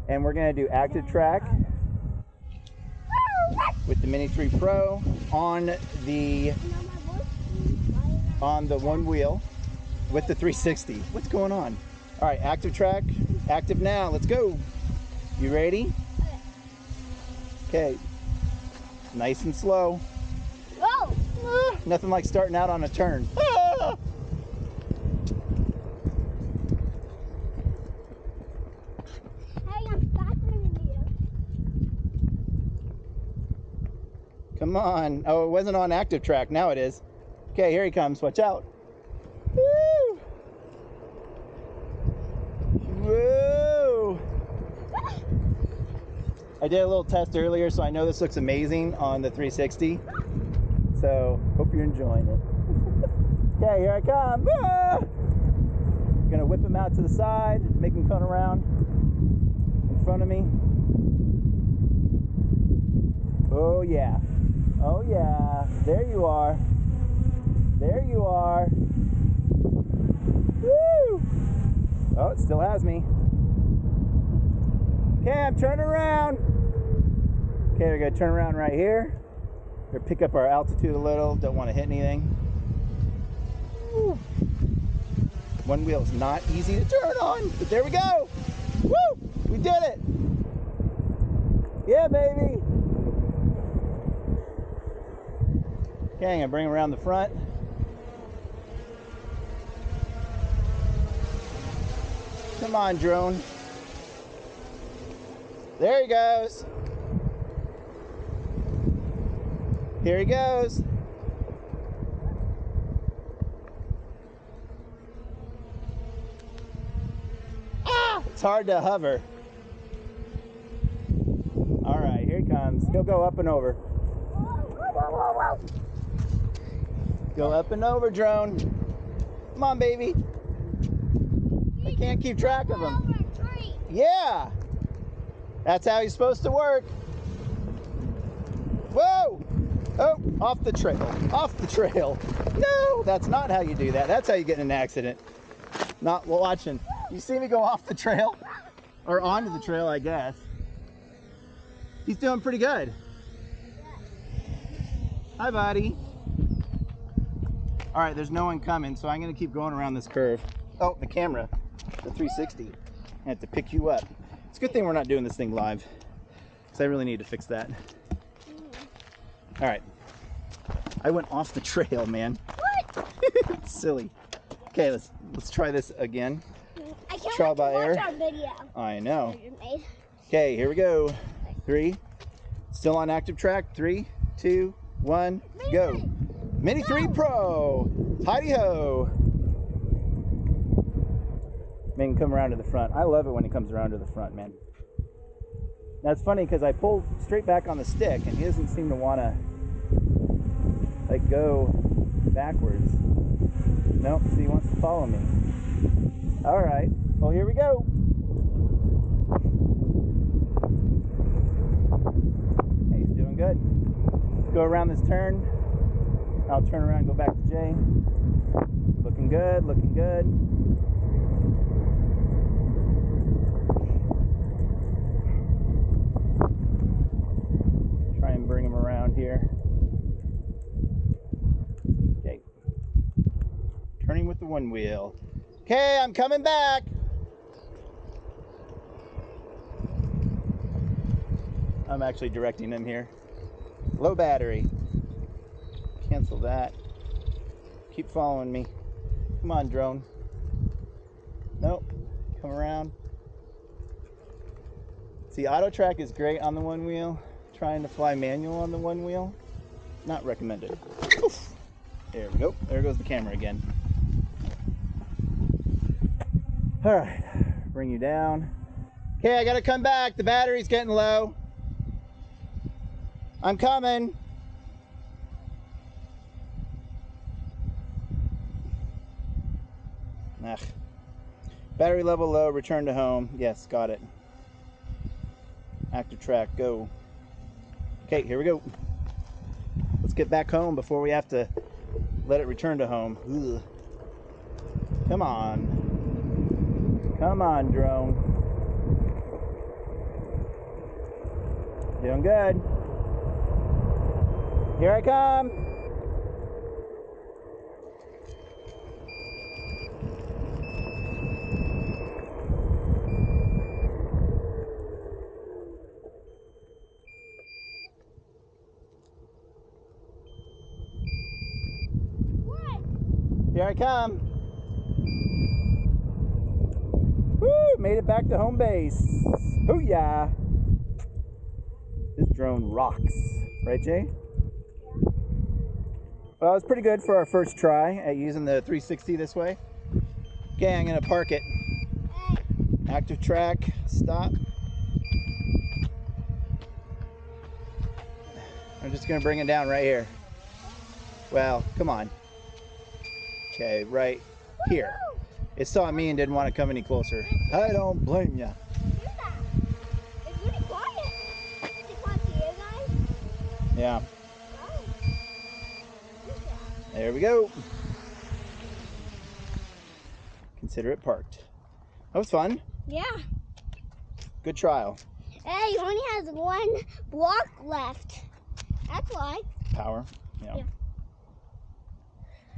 And we're gonna do active track with the Mini 3 Pro on the Onewheel with the 360. What's going on? All right, active track, active now. Let's go. You ready? Okay. Nice and slow. Whoa! Nothing like starting out on a turn. Ah! Hey, I'm faster than you. Come on. Oh, it wasn't on active track. Now it is. Okay, here he comes. Watch out. Woo! Whoa! I did a little test earlier, so I know this looks amazing on the 360. So, hope you're enjoying it. Okay, here I come. Ah! Gonna whip him out to the side, make him come around in front of me. Oh yeah. Oh yeah. There you are. There you are. Woo! Oh, it still has me. Okay, I'm turning around. Okay, we're gonna turn around right here. We're gonna pick up our altitude a little. Don't want to hit anything. Woo. One wheel is not easy to turn on, but there we go. Woo! We did it. Yeah, baby. Okay, I'm gonna bring him around the front. Come on, drone. There he goes. Here he goes. Ah! It's hard to hover. All right, here he comes. He'll go up and over. Go up and over, drone. Come on, baby. I can't keep track of him. Yeah. That's how he's supposed to work. Whoa! Oh, off the trail. Off the trail. No, that's not how you do that. That's how you get in an accident. Not watching. You see me go off the trail? Or onto the trail, I guess. He's doing pretty good. Hi, buddy. All right, there's no one coming, so I'm going to keep going around this curve. Oh, the camera, the 360. I have to pick you up. It's a good thing we're not doing this thing live, because I really need to fix that. All right. I went off the trail, man. What? It's silly. Okay, let's try this again. I can't Trial by watch air. our video. I know. Okay, here we go. 3. Still on active track. 3, 2, 1, go. Mini 3 Pro. Heidi ho. Man, come around to the front. I love it when he comes around to the front, man. Now it's funny because I pull straight back on the stick and he doesn't seem to want to like go backwards. Nope, so he wants to follow me. All right, well, here we go. Hey, he's doing good. Let's go around this turn. I'll turn around and go back to Jay. Looking good, looking good. Try and bring him around here. Okay. Turning with the one wheel. Okay, I'm coming back. I'm actually directing him here. Low battery. Cancel that. Keep following me. Come on, drone. Nope. Come around. See, auto track is great on the one wheel. Trying to fly manual on the one wheel, not recommended. Oof. There we go. There goes the camera again. All right, bring you down. Okay, I gotta come back. The battery's getting low. I'm coming. Ugh. Battery level low, return to home. Yes, got it. Active track, go. Okay, here we go. Let's get back home before we have to let it return to home. Ugh. Come on. Come on, drone. Doing good. Here I come. What? Here I come. Woo! Made it back to home base. Hoo-yah! This drone rocks. Right, Jay? Yeah. Well, it was pretty good for our first try at using the 360 this way. Okay, I'm going to park it. Hey. Active track, stop. I'm just going to bring it down right here. Well, come on. Okay, right here. It saw me and didn't want to come any closer. I don't blame ya. It's really quiet. Is it quiet to you guys? Yeah, Oh. there we go. Consider it parked. That was fun. Yeah. Good trial. Hey, he only has one block left. That's why. Power. Yeah. Yeah.